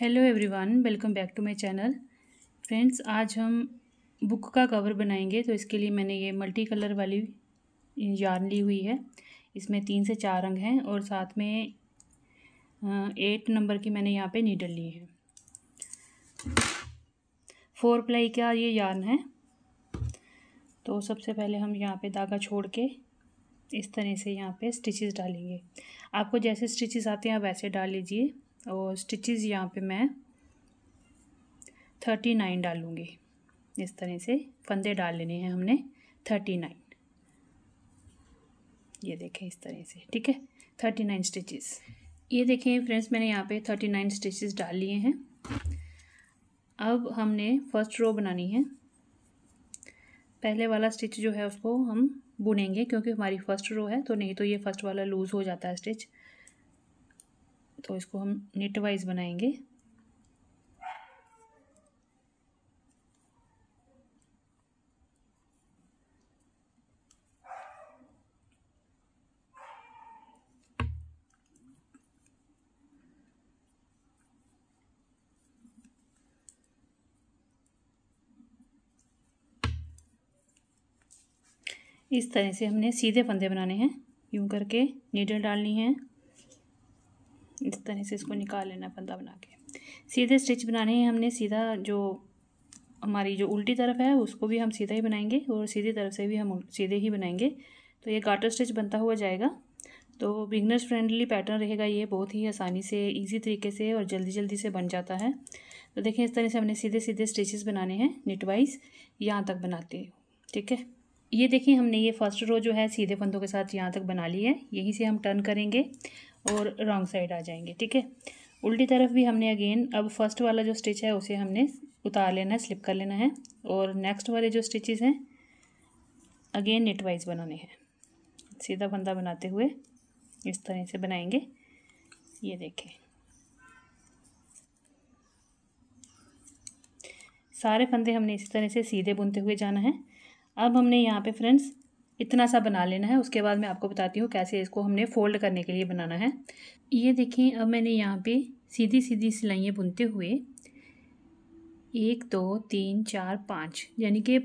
Hello everyone, welcome back to my channel. Friends, आज हम book का कवर बनाएंगे। तो इसके लिए मैंने ये मल्टी कलर वाली यार्न ली हुई है। इसमें 3 से 4 रंग हैं और साथ में 8 नंबर की मैंने यहाँ पे नीडल ली है। 4 प्लाई का ये यार्न है। तो सबसे पहले हम यहाँ पे धागा छोड़ के इस तरह से यहाँ पे स्टिचेस डालेंगे। आपको जैसे स्टिचेस आते हैं आप वैसे डाल लीजिए। और स्टिचेस यहाँ पे मैं 39 डालूँगी। इस तरह से फंदे डाल लेने हैं हमने 39। ये देखें इस तरह से, ठीक है, 39 स्टिचेस। ये देखें फ्रेंड्स, मैंने यहाँ पे 39 स्टिचेस डाल लिए हैं। अब हमने फर्स्ट रो बनानी है। पहले वाला स्टिच जो है उसको हम बुनेंगे क्योंकि हमारी फर्स्ट रो है, तो नहीं तो ये फर्स्ट वाला लूज़ हो जाता है स्टिच। तो इसको हम निट वाइज बनाएंगे। इस तरह से हमने सीधे फंदे बनाने हैं। यूं करके नीडल डालनी है। इस तरह से इसको निकाल लेना फंदा बना के। सीधे स्टिच बनाने हैं हमने। सीधा जो हमारी जो उल्टी तरफ है उसको भी हम सीधा ही बनाएंगे और सीधी तरफ से भी हम सीधे ही बनाएंगे। तो ये गार्टर स्टिच बनता हुआ जाएगा। तो बिगनर्स फ्रेंडली पैटर्न रहेगा ये। बहुत ही आसानी से, इजी तरीके से और जल्दी जल्दी से बन जाता है। तो देखें इस तरह से हमने सीधे सीधे स्टिचेस बनाने हैं निट वाइज। यहाँ तक बनाते हैं, ठीक है। ये देखिए हमने ये फर्स्ट रो जो है सीधे फंदों के साथ यहाँ तक बना ली है। यहीं से हम टर्न करेंगे और रॉन्ग साइड आ जाएंगे, ठीक है। उल्टी तरफ भी हमने अगेन अब फर्स्ट वाला जो स्टिच है उसे हमने उतार लेना है, स्लिप कर लेना है। और नेक्स्ट वाले जो स्टिचेस हैं अगेन निट वाइज बनाने हैं। सीधा फंदा बनाते हुए इस तरह से बनाएंगे। ये देखें, सारे फंदे हमने इसी तरह से सीधे बुनते हुए जाना है। अब हमने यहाँ पे फ्रेंड्स इतना सा बना लेना है। उसके बाद मैं आपको बताती हूँ कैसे इसको हमने फोल्ड करने के लिए बनाना है। ये देखें, अब मैंने यहाँ पे सीधी सीधी सिलाइयाँ बुनते हुए 1 2 3 4 5 यानी कि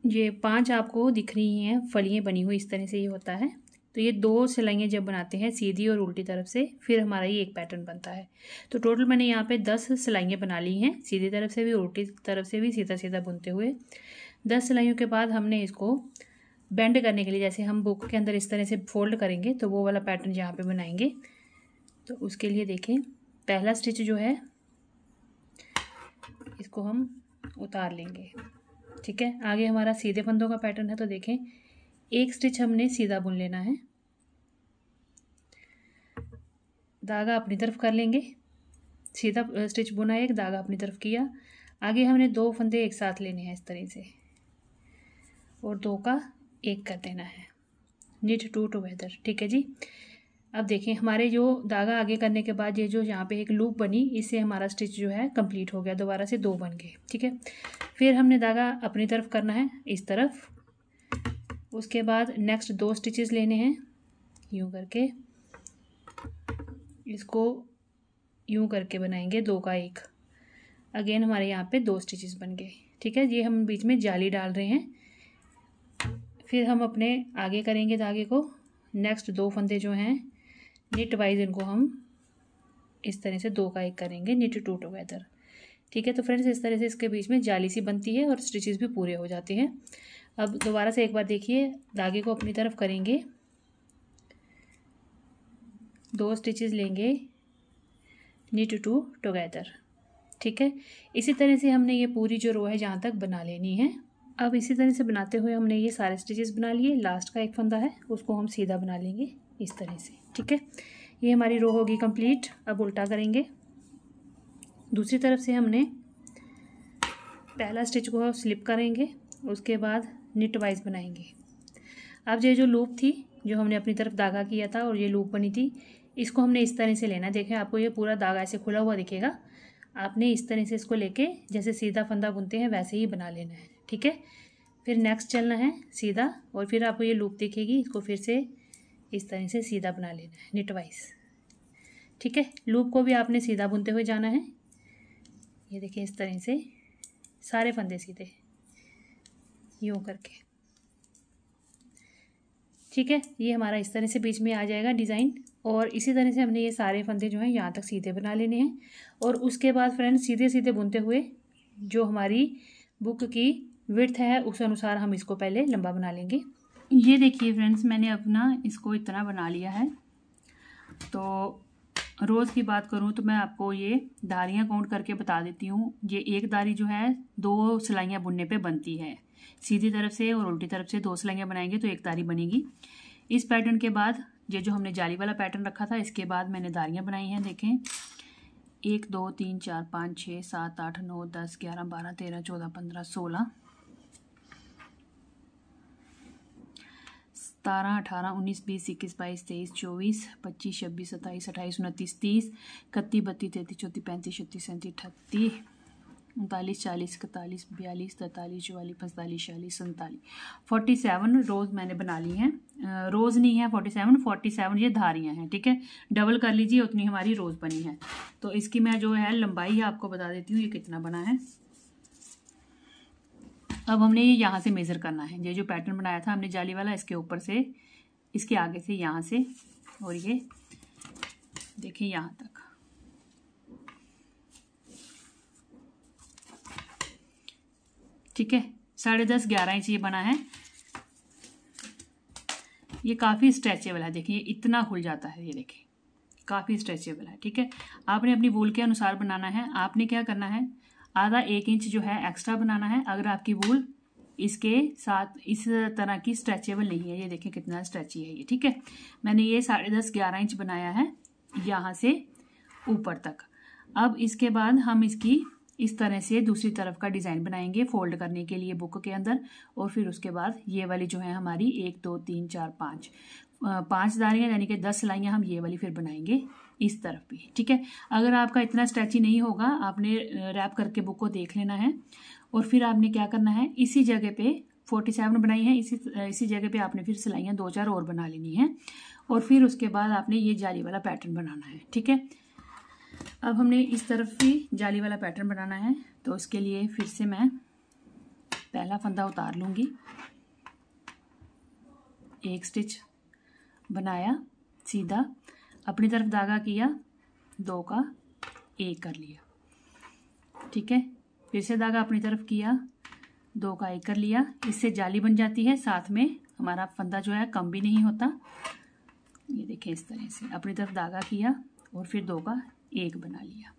ये 5 आपको दिख रही हैं फलियाँ बनी हुई। इस तरह से ये होता है। तो ये 2 सिलाइयाँ जब बनाते हैं सीधी और उल्टी तरफ से, फिर हमारा ये एक पैटर्न बनता है। तो टोटल मैंने यहाँ पे 10 सिलाइयाँ बना ली हैं, सीधी तरफ से भी उल्टी तरफ से भी सीधा सीधा बुनते हुए। 10 सिलाइयों के बाद हमने इसको बेंड करने के लिए, जैसे हम बुक के अंदर इस तरह से फोल्ड करेंगे तो वो वाला पैटर्न यहाँ पे बनाएंगे। तो उसके लिए देखें, पहला स्टिच जो है इसको हम उतार लेंगे, ठीक है। आगे हमारा सीधे फंदों का पैटर्न है। तो देखें, एक स्टिच हमने सीधा बुन लेना है, धागा अपनी तरफ कर लेंगे। सीधा स्टिच बुना, एक धागा अपनी तरफ किया। आगे हमने 2 फंदे एक साथ लेने हैं इस तरह से और 2 का 1 कर देना है। निट 2 टुगेदर, ठीक है जी। अब देखें, हमारे जो धागा आगे करने के बाद ये जो यहाँ पे एक लूप बनी, इससे हमारा स्टिच जो है कंप्लीट हो गया। दोबारा से 2 बन गए, ठीक है। फिर हमने धागा अपनी तरफ करना है इस तरफ। उसके बाद नेक्स्ट 2 स्टिचेस लेने हैं। यूँ करके इसको यूँ करके बनाएंगे 2 का 1। अगेन हमारे यहाँ पे 2 स्टिचेस बन गए, ठीक है। ये हम बीच में जाली डाल रहे हैं। फिर हम अपने आगे करेंगे धागे को। नेक्स्ट 2 फंदे जो हैं निट वाइज, इनको हम इस तरह से 2 का 1 करेंगे, निट 2 टुगेदर, ठीक है। तो फ्रेंड्स इस तरह से इसके बीच में जाली सी बनती है और स्टिचेस भी पूरे हो जाते हैं। अब दोबारा से एक बार देखिए, धागे को अपनी तरफ करेंगे, 2 स्टिचेस लेंगे, निट 2 टुगेदर, ठीक है। इसी तरह से हमने ये पूरी जो रो है जहाँ तक बना लेनी है। अब इसी तरह से बनाते हुए हमने ये सारे स्टिचेस बना लिए। लास्ट का एक फंदा है उसको हम सीधा बना लेंगे इस तरह से, ठीक है। ये हमारी रो होगी कंप्लीट। अब उल्टा करेंगे। दूसरी तरफ से हमने पहला स्टिच को स्लिप करेंगे, उसके बाद निट वाइज बनाएंगे। अब ये जो लूप थी, जो हमने अपनी तरफ धागा किया था और ये लूप बनी थी, इसको हमने इस तरह से लेना है। देखें, आपको ये पूरा धागा ऐसे खुला हुआ दिखेगा। आपने इस तरह से इसको लेके जैसे सीधा फंदा बुनते हैं वैसे ही बना लेना है, ठीक है। फिर नेक्स्ट चलना है सीधा और फिर आपको ये लूप दिखेगी, इसको फिर से इस तरह से सीधा बना लेना है निट वाइज, ठीक है। लूप को भी आपने सीधा बुनते हुए जाना है। ये देखिए इस तरह से सारे फंदे सीधे यूँ करके, ठीक है। ये हमारा इस तरह से बीच में आ जाएगा डिज़ाइन। और इसी तरह से हमने ये सारे फंदे जो हैं यहाँ तक सीधे बना लेने हैं। और उसके बाद फ्रेंड्स सीधे सीधे बुनते हुए जो हमारी बुक की विड्थ है उस अनुसार हम इसको पहले लंबा बना लेंगे। ये देखिए फ्रेंड्स, मैंने अपना इसको इतना बना लिया है। तो रोज़ की बात करूँ तो मैं आपको ये धारियाँ काउंट करके बता देती हूँ। ये एक धारी जो है 2 सिलाइयाँ बुनने पे बनती है। सीधी तरफ से और उल्टी तरफ से 2 सिलाइयाँ बनाएंगे तो एक धारी बनेगी। इस पैटर्न के बाद ये जो हमने जाली वाला पैटर्न रखा था, इसके बाद मैंने धारियाँ बनाई हैं। देखें 1 2 3 4 5 6 7 8 9 10 11 12 13 14 15 16 17 18 19 20 21 22 23 24 25 26 27 28 29 30 31 32 33 34 35 36 37 38 39 40 41 42 43 44 45 46 47 47 रोज़ मैंने बना ली हैं। रोज़ नहीं है 47 ये धारियाँ हैं, ठीक है। डबल कर लीजिए, उतनी हमारी रोज़ बनी है। तो इसकी मैं जो है लंबाई आपको बता देती हूँ ये कितना बना है। अब हमने ये यहाँ से मेज़र करना है। ये जो पैटर्न बनाया था हमने जाली वाला, इसके ऊपर से, इसके आगे से, यहाँ से, और ये देखिए यहाँ तक, ठीक है। 10.5 11 इंच ये बना है। ये काफ़ी स्ट्रेचेबल है, देखिए इतना खुल जाता है, ये देखिए काफ़ी स्ट्रेचेबल है, ठीक है। आपने अपनी वूल के अनुसार बनाना है। आपने क्या करना है, आधा 1 इंच जो है एक्स्ट्रा बनाना है अगर आपकी वूल इसके साथ इस तरह की स्ट्रेचेबल नहीं है। ये देखिए कितना स्ट्रेची है ये, ठीक है। मैंने ये 10.5 11 इंच बनाया है यहाँ से ऊपर तक। अब इसके बाद हम इसकी इस तरह से दूसरी तरफ का डिज़ाइन बनाएंगे फोल्ड करने के लिए बुक के अंदर। और फिर उसके बाद ये वाली जो है हमारी 1 2 3 4 5 धारियाँ यानी कि 10 सिलाइयाँ हम ये वाली फिर बनाएंगे इस तरफ भी, ठीक है। अगर आपका इतना स्ट्रेची नहीं होगा, आपने रैप करके बुक को देख लेना है। और फिर आपने क्या करना है, इसी जगह पे 47 बनाई है, इसी जगह पे आपने फिर सिलाइयाँ 2 4 और बना लेनी है। और फिर उसके बाद आपने ये जाली वाला पैटर्न बनाना है, ठीक है। अब हमने इस तरफ भी जाली वाला पैटर्न बनाना है। तो इसके लिए फिर से मैं पहला फंदा उतार लूँगी, एक स्टिच बनाया सीधा, अपनी तरफ धागा किया, 2 का 1 कर लिया, ठीक है। फिर से धागा अपनी तरफ किया, 2 का 1 कर लिया। इससे जाली बन जाती है, साथ में हमारा फंदा जो है कम भी नहीं होता। ये देखिए इस तरह से अपनी तरफ धागा किया और फिर 2 का 1 बना लिया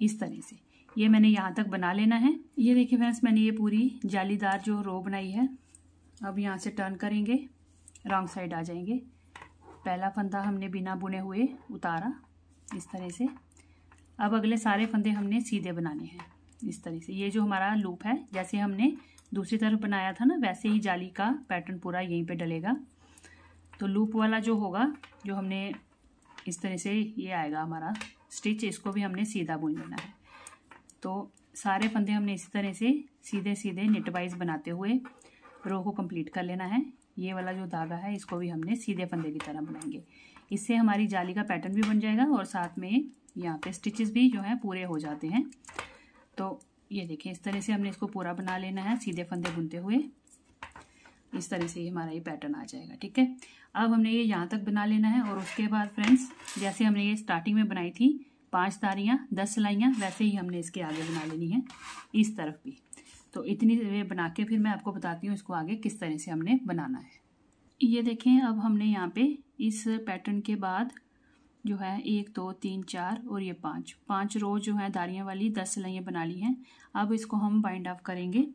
इस तरह से। ये मैंने यहाँ तक बना लेना है। ये देखिए फ्रेंड्स, मैंने ये पूरी जालीदार जो रो बनाई है। अब यहाँ से टर्न करेंगे, रॉन्ग साइड आ जाएंगे। पहला फंदा हमने बिना बुने हुए उतारा इस तरह से। अब अगले सारे फंदे हमने सीधे बनाने हैं इस तरह से। ये जो हमारा लूप है, जैसे हमने दूसरी तरफ बनाया था ना, वैसे ही जाली का पैटर्न पूरा यहीं पे डलेगा। तो लूप वाला जो होगा, जो हमने इस तरह से ये आएगा हमारा स्टिच, इसको भी हमने सीधा बुन लेना है। तो सारे फंदे हमने इसी तरह से सीधे सीधे निट वाइज बनाते हुए रो को कंप्लीट कर लेना है। ये वाला जो धागा है इसको भी हमने सीधे फंदे की तरह बनाएंगे। इससे हमारी जाली का पैटर्न भी बन जाएगा और साथ में यहाँ पे स्टिचेस भी जो है पूरे हो जाते हैं। तो ये देखिए इस तरह से हमने इसको पूरा बना लेना है सीधे फंदे बुनते हुए। इस तरह से ही हमारा ये पैटर्न आ जाएगा, ठीक है। अब हमने ये यहाँ तक बना लेना है। और उसके बाद फ्रेंड्स, जैसे हमने ये स्टार्टिंग में बनाई थी 5 धारियाँ 10 सिलाइयाँ, वैसे ही हमने इसके आगे बना लेनी है इस तरफ भी। तो इतनी बना के फिर मैं आपको बताती हूँ इसको आगे किस तरह से हमने बनाना है। ये देखें, अब हमने यहाँ पे इस पैटर्न के बाद जो है 1 2 3 4 और ये 5 रो जो है धारियाँ वाली 10 सिलाइयाँ बना ली हैं। अब इसको हम बाइंड ऑफ करेंगे।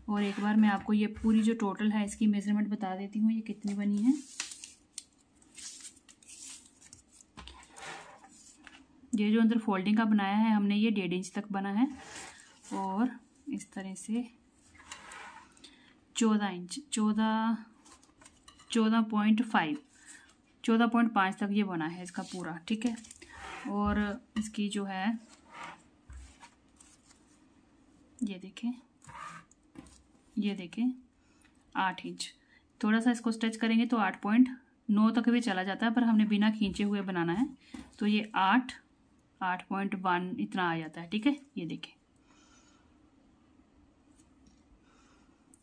और एक बार मैं आपको ये पूरी जो टोटल है इसकी मेजरमेंट बता देती हूँ, ये कितनी बनी है। ये जो अंदर फोल्डिंग का बनाया है हमने, ये 1.5 इंच तक बना है। और इस तरह से 14 इंच 14.5 तक ये बना है इसका पूरा, ठीक है। और इसकी जो है ये देखें 8 इंच। थोड़ा सा इसको स्ट्रेच करेंगे तो 8.9 तक भी चला जाता है, पर हमने बिना खींचे हुए बनाना है। तो ये 8 8.1 इतना आ जाता है। ठीक है, ये देखें।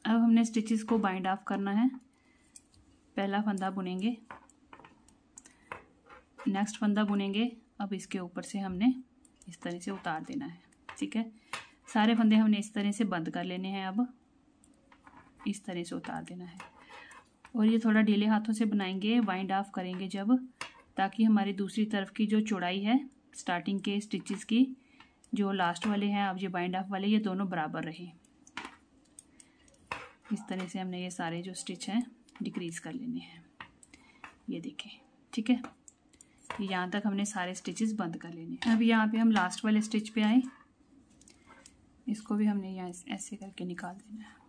अब हमने स्टिचेस को बाइंड ऑफ करना है। पहला फंदा बुनेंगे, नेक्स्ट फंदा बुनेंगे। अब इसके ऊपर से हमने इस तरह से उतार देना है। ठीक है, सारे फंदे हमने इस तरह से बंद कर लेने हैं। अब इस तरह से उतार देना है और ये थोड़ा ढीले हाथों से बनाएंगे, वाइंड ऑफ करेंगे जब, ताकि हमारी दूसरी तरफ की जो चौड़ाई है स्टार्टिंग के स्टिचेस की, जो लास्ट वाले हैं अब ये बाइंड ऑफ वाले, ये दोनों बराबर रहें। इस तरह से हमने ये सारे जो स्टिच हैं डिक्रीज कर लेने हैं। ये देखें। ठीक है, यहाँ तक हमने सारे स्टिचेस बंद कर लेने हैं। अब यहाँ पे हम लास्ट वाले स्टिच पे आए, इसको भी हमने यहाँ ऐसे करके निकाल देना है।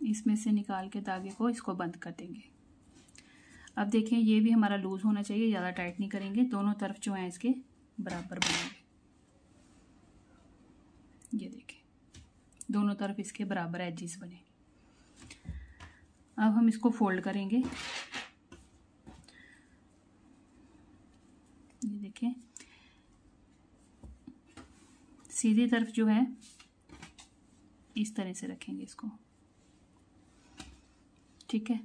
इसमें से निकाल के धागे को इसको बंद कर देंगे। अब देखें, ये भी हमारा लूज होना चाहिए, ज़्यादा टाइट नहीं करेंगे। दोनों तरफ जो है इसके बराबर बनेंगे। ये देखें, दोनों तरफ इसके बराबर एजेस बने। अब हम इसको फोल्ड करेंगे। ये देखें, सीधी तरफ जो है इस तरह से रखेंगे इसको। ठीक है,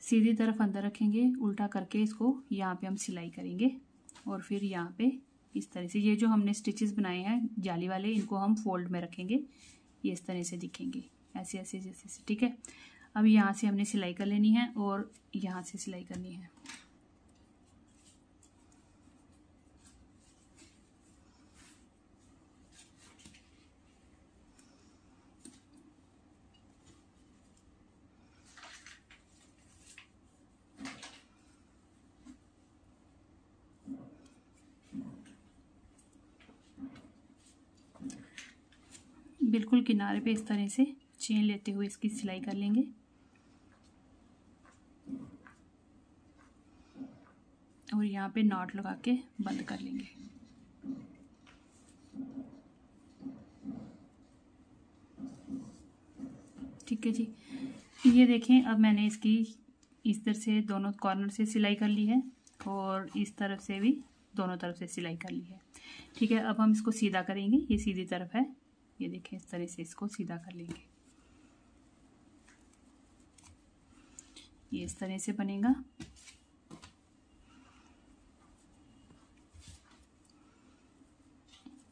सीधी तरफ अंदर रखेंगे, उल्टा करके इसको यहाँ पे हम सिलाई करेंगे और फिर यहाँ पे इस तरह से ये जो हमने स्टिचेस बनाए हैं जाली वाले, इनको हम फोल्ड में रखेंगे। ये इस तरह से दिखेंगे, ऐसे ऐसे जैसे। ठीक है, अब यहाँ से हमने सिलाई कर लेनी है और यहाँ से सिलाई करनी है। बिल्कुल किनारे पे इस तरह से चेन लेते हुए इसकी सिलाई कर लेंगे और यहाँ पे नॉट लगा के बंद कर लेंगे। ठीक है जी, ये देखें, अब मैंने इसकी इस तरह से दोनों कॉर्नर से सिलाई कर ली है और इस तरफ से भी दोनों तरफ से सिलाई कर ली है। ठीक है, अब हम इसको सीधा करेंगे। ये सीधी तरफ है, ये देखें, इस तरह से इसको सीधा कर लेंगे। ये इस तरह से बनेगा।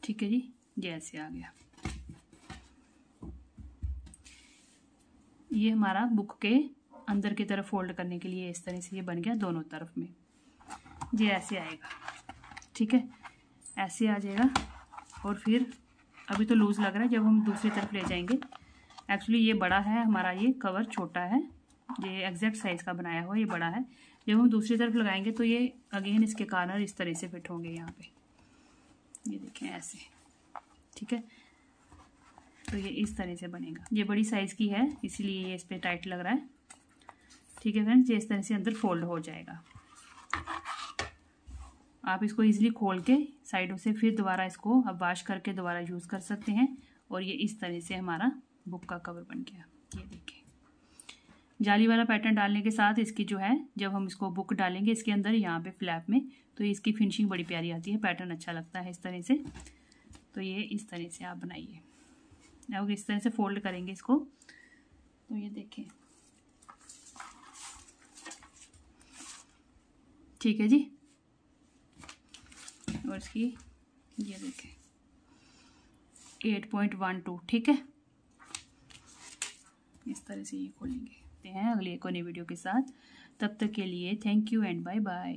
ठीक है जी, ये ऐसे आ गया। ये हमारा बुक के अंदर की तरफ फोल्ड करने के लिए इस तरह से ये बन गया दोनों तरफ में। ये ऐसे आएगा। ठीक है, ऐसे आ जाएगा। और फिर अभी तो लूज़ लग रहा है, जब हम दूसरी तरफ ले जाएंगे, एक्चुअली ये बड़ा है हमारा, ये कवर छोटा है, ये एग्जैक्ट साइज़ का बनाया हुआ, ये बड़ा है। जब हम दूसरी तरफ लगाएंगे तो ये अगेन इसके कॉर्नर इस तरह से फिट होंगे यहाँ पे। ये देखें ऐसे। ठीक है, तो ये इस तरह से बनेगा। ये बड़ी साइज़ की है इसीलिए ये इस पर टाइट लग रहा है। ठीक है फ्रेंड्स, ये इस तरह से अंदर फोल्ड हो जाएगा। आप इसको इजीली खोल के साइडों से फिर दोबारा इसको अब वॉश करके दोबारा यूज़ कर सकते हैं। और ये इस तरह से हमारा बुक का कवर बन गया। ये देखिए, जाली वाला पैटर्न डालने के साथ इसकी जो है, जब हम इसको बुक डालेंगे इसके अंदर यहाँ पे फ्लैप में, तो इसकी फिनिशिंग बड़ी प्यारी आती है, पैटर्न अच्छा लगता है इस तरह से। तो ये इस तरह से आप बनाइए। अब इस तरह से फोल्ड करेंगे इसको, तो ये देखें। ठीक है जी, और इसकी ये देखें 8.12। ठीक है, इस तरह से ये खोलेंगे। हैं अगली एक और नई वीडियो के साथ। तब तक के लिए thank you and bye bye.